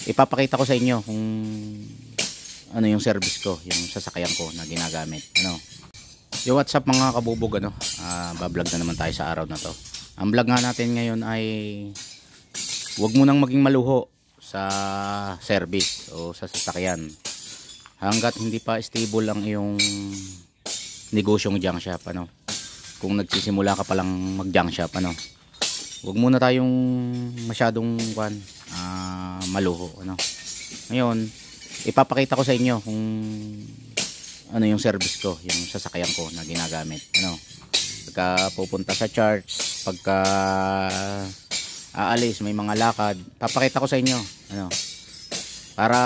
ipapakita ko sa inyo kung ano yung service ko, yung sasakyan ko na ginagamit. Yo, what's up mga kabubog, bablog na naman tayo sa araw na to. Ang vlog nga natin ngayon ay huwag mo nang maging maluho sa service o sa sasakyan hanggat hindi pa stable ang iyong negosyong junk shop. Kung nagsisimula ka pa lang mag junk shop, huwag muna tayong masyadong maluho. Ngayon ipapakita ko sa inyo kung ano yung service ko, yung sasakyan ko na ginagamit. Pagka pupunta sa church, pagka aalis, may mga lakad, papakita ko sa inyo, para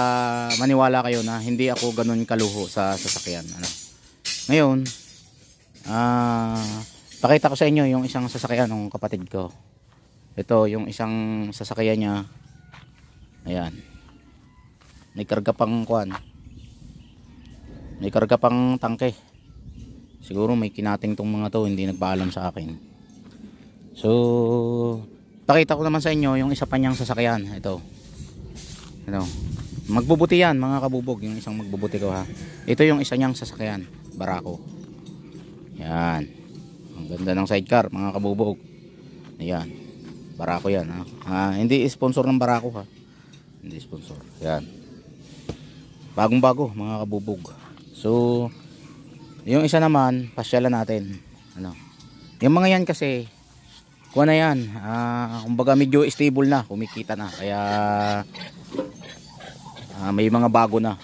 maniwala kayo na hindi ako ganun kaluho sa sasakyan. Ngayon pakita ko sa inyo yung isang sasakyan ng kapatid ko. Ito yung isang sasakyan niya. Ayan, may karga pang may karga pang tangke. Siguro may kinating tong mga to, hindi nagpaalam sa akin. So pakita ko naman sa inyo yung isa pa niyang sasakyan. Ito magbubuti yan mga kabubog, yung isang magbubuti ko ha. Ito yung isa niyang sasakyan, Barako. Yan, ang ganda ng sidecar mga kabubog. Ayan, Barako yan ha. Hindi sponsor ng Barako ha, hindi sponsor. Yan, bagong bago mga kabubog. So yung isa naman pasyalan natin. Yung mga yan kasi kuha na yan, kumbaga medyo stable na, kumikita na, kaya may mga bago na.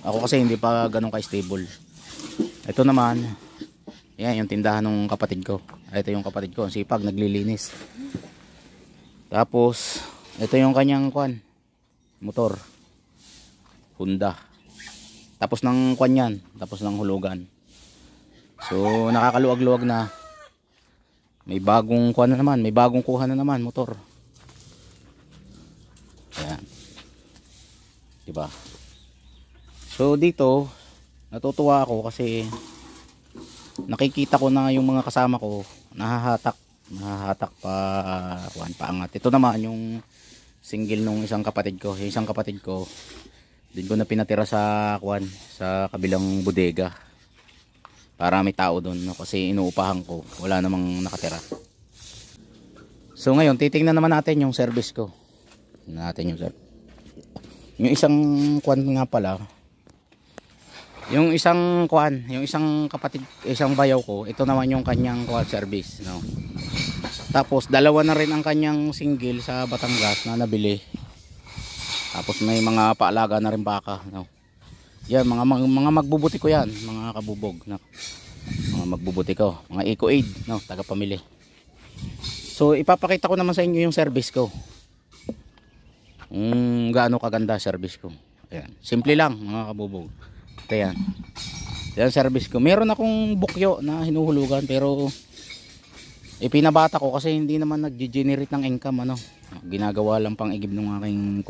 Ako kasi hindi pa ganun ka stable. Ito naman yan yung tindahan ng kapatid ko. Ito yung kapatid ko, ang sipag, naglilinis. Tapos ito yung kanyang motor, Honda. Tapos ng yan, tapos ng hulugan. So nakakaluwag-luwag na. May bagong na naman, may bagong kuha na naman motor. Ayan, diba? So dito natutuwa ako kasi nakikita ko na yung mga kasama ko nahahatak pa paangat. Ito naman yung single nung isang kapatid ko. Yung isang kapatid ko din ko na pinatira sa sa kabilang bodega para may tao doon, kasi inuupahan ko, wala namang nakatira. So ngayon titingnan naman natin yung service ko. Yung isang nga pala, yung isang yung isang kapatid, isang bayaw ko, ito naman yung kanyang service, Tapos dalawa na rin ang kanyang single sa Batangas na nabili. Tapos may mga paalaga na rin baka, Yan, mga magbubuti ko yan, mga kabubog, mga magbubuti ko, mga eco-aid, taga-pamili. So ipapakita ko naman sa inyo yung service ko. Gaano kaganda service ko. Ayan, simple lang mga kabubog. Ito yan. Yan service ko. Meron akong bukyo na hinuhulugan pero ipinabata ko kasi hindi naman nag-generate ng income, Ginagawa lang pang igib ng aking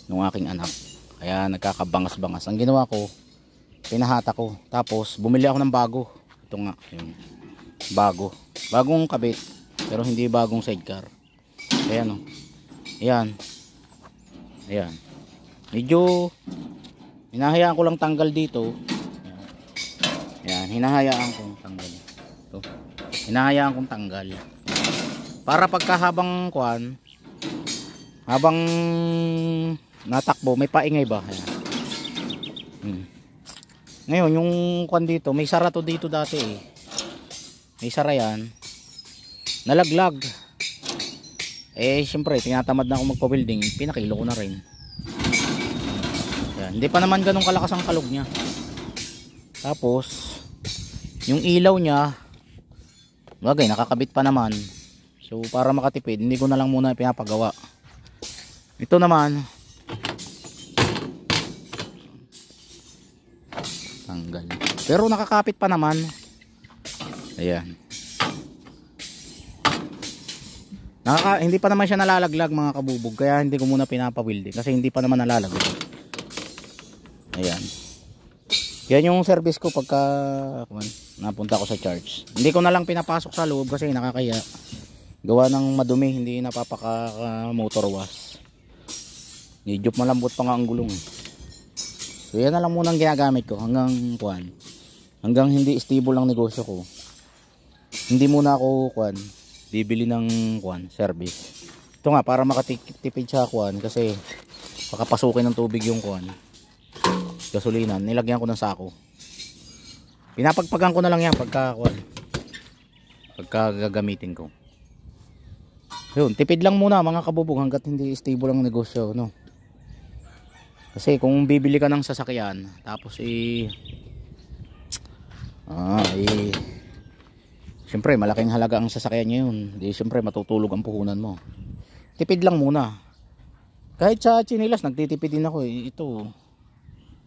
ng aking anak. Kaya nagkakabangas-bangas. Ang ginawa ko, pinahata ko. Tapos bumili ako ng bago. Ito nga, yung bago. Bagong kabit, pero hindi bagong sidecar. Ayan Ayan. Ayan. Medyo hinahayaan ko lang tanggal dito. Ayan, hinahayaan kong tanggal. Ito. Hinahayaan kong tanggal. Para pagkahabang habang natakbo, may paingay ba? Ngayon yung dito, may sara to dito dati May sara yan. Nalaglag. Siyempre tinatamad na ako magpa-welding, pinakilo ko na rin. Yan. Hindi pa naman ganun kalakas ang kalog niya. Tapos yung ilaw niya, bagay nakakabit pa naman. So para makatipid, hindi ko na lang muna pinapagawa. Ito naman tanggal, pero nakakapit pa naman. Ayan, hindi pa naman siya nalalaglag mga kabubog, kaya hindi ko muna pinapa-welding kasi hindi pa naman nalalaglag. Ayan, yan yung service ko pagka napunta ko sa church. Hindi ko na lang pinapasok sa loob kasi nakakaya. Gawa ng madumi, hindi napapaka motor wash. Medyo malambot pa nga ang gulong eh. So yan na lang muna ang ginagamit ko hanggang kuan. Hanggang hindi stable ang negosyo ko. Hindi muna ako kuan bibili ng kuan service. Ito nga para makatipid sa kuan kasi pakapasukin ng tubig yung kuan. Gasolinan, nilagyan ko ng sako. Pinapagpagan ko na lang yan pagka kuan. Pagka gagamitin ko. Yun, tipid lang muna mga kabubog hanggat hindi stable ang negosyo, no. Kasi kung bibili ka ng sasakyan tapos siyempre malaking halaga ang sasakyan niya yun. Di siyempre matutulog ang puhunan mo. Tipid lang muna. Kahit sa chinilas nagtitipid din ako eh. Ito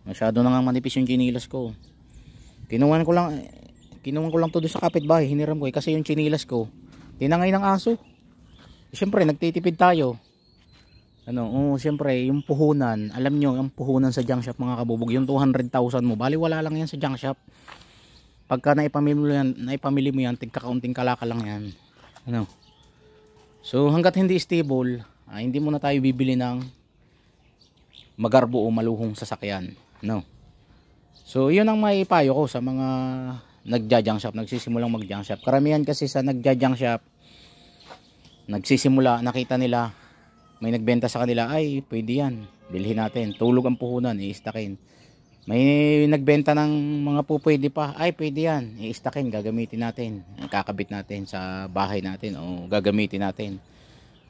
masyado na nga manipis yung chinilas ko. Kinuha ko lang to doon sa kapitbahay. Hiniram ko eh kasi yung chinilas ko tinangay ng aso. Siyempre nagtitipid tayo. Siyempre yung puhunan, alam nyo, yung puhunan sa junk shop mga kabubog, yung 200,000 mo, bali wala lang yan sa junk shop. Pagka naipamili mo yan, tigkakaunting kalaka lang yan. So hanggat hindi stable, hindi mo na tayo bibili ng magarbo o maluhong sasakyan. So yun ang maipayo ko sa mga nagja-junk shop, nagsisimulang mag-junk shop. Karamihan kasi sa nagja-junk shop, nagsisimula, nakita nila may nagbenta sa kanila, ay pwede yan, bilhin natin, tulog ang puhunan, i-stackin. May nagbenta ng mga pwede pa, ay pwede yan, i-stackin, gagamitin natin, kakabit natin sa bahay natin o gagamitin natin.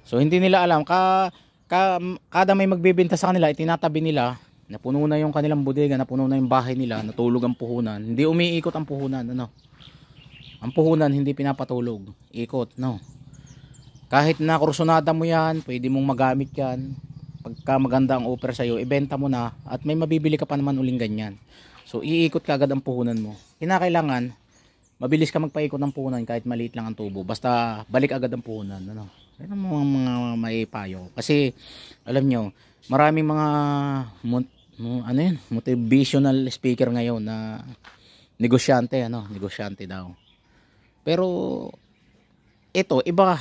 So hindi nila alam, kada may magbebenta sa kanila, itinatabi nila, napuno na yung kanilang bodega, napuno na yung bahay nila, natulog ang puhunan, hindi umiikot ang puhunan. Ang puhunan hindi pinapatulog, ikot, kahit na kursunada mo yan, pwede mong magamit yan. Pagka maganda ang offer sa'yo, ibenta mo na at may mabibili ka pa naman uling ganyan. So iikot ka agad ang puhunan mo. Kinakailangan, mabilis ka magpaikot ng puhunan kahit maliit lang ang tubo. Basta balik agad ang puhunan. Yan ang mga maipayo. Kasi alam nyo, maraming mga motivational speaker ngayon na negosyante, negosyante daw. Pero ito iba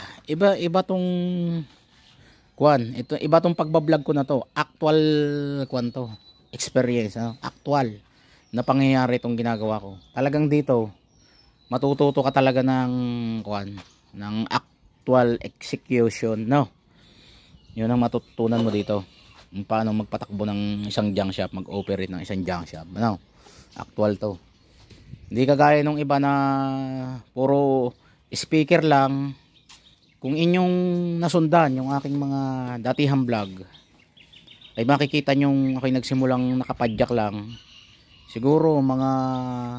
tong kuan, iba tong pagbablog ko na to, actual kuan to, experience, actual na pangyayari itong ginagawa ko. Talagang dito matututo ka talaga ng kuan, ng actual execution, yun ang matututunan mo dito, kung paano magpatakbo ng isang junk shop, mag-operate ng isang junk shop. Actual to, hindi kagaya nung iba na puro speaker lang. Kung inyong nasundan yung aking mga datihang vlog, ay makikita nyong ako'y nagsimulang nakapadyak lang. Siguro mga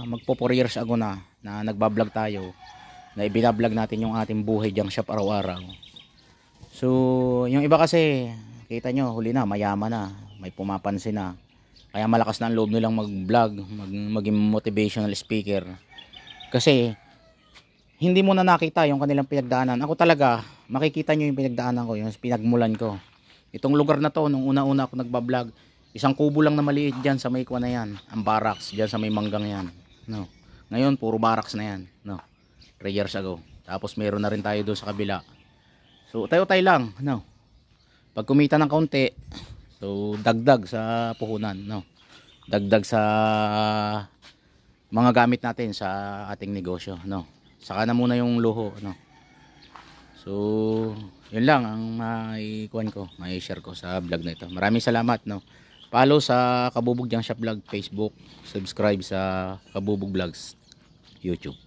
magpo 4 years ago na nagbablog tayo, na ibinablog natin yung ating buhay junk shop araw-araw. So yung iba kasi, kita nyo, huli na, mayaman na, may pumapansin na, kaya malakas na ang loob nilang mag-vlog, maging motivational speaker. Kasi hindi mo na nakita yung kanilang pinagdaanan. Ako talaga, makikita nyo yung pinagdaanan ko, yung pinagmulan ko. Itong lugar na to, nung una-una ako nagbablog, isang kubo lang na maliit dyan sa may kuwa na yan. Ang barracks, dyan sa may manggang yan. Ngayon, puro barracks na yan. 3 years ago. Tapos meron na rin tayo doon sa kabila. So, tayo-tayo lang. Pag kumita ng kaunti, so dagdag sa puhunan. Dagdag sa mga gamit natin sa ating negosyo. Saka na muna yung luho. So yun lang ang may share ko sa vlog na ito. Maraming salamat. Follow sa Kabubog Junk Shop Vlog Facebook, subscribe sa Kabubog Vlogs YouTube.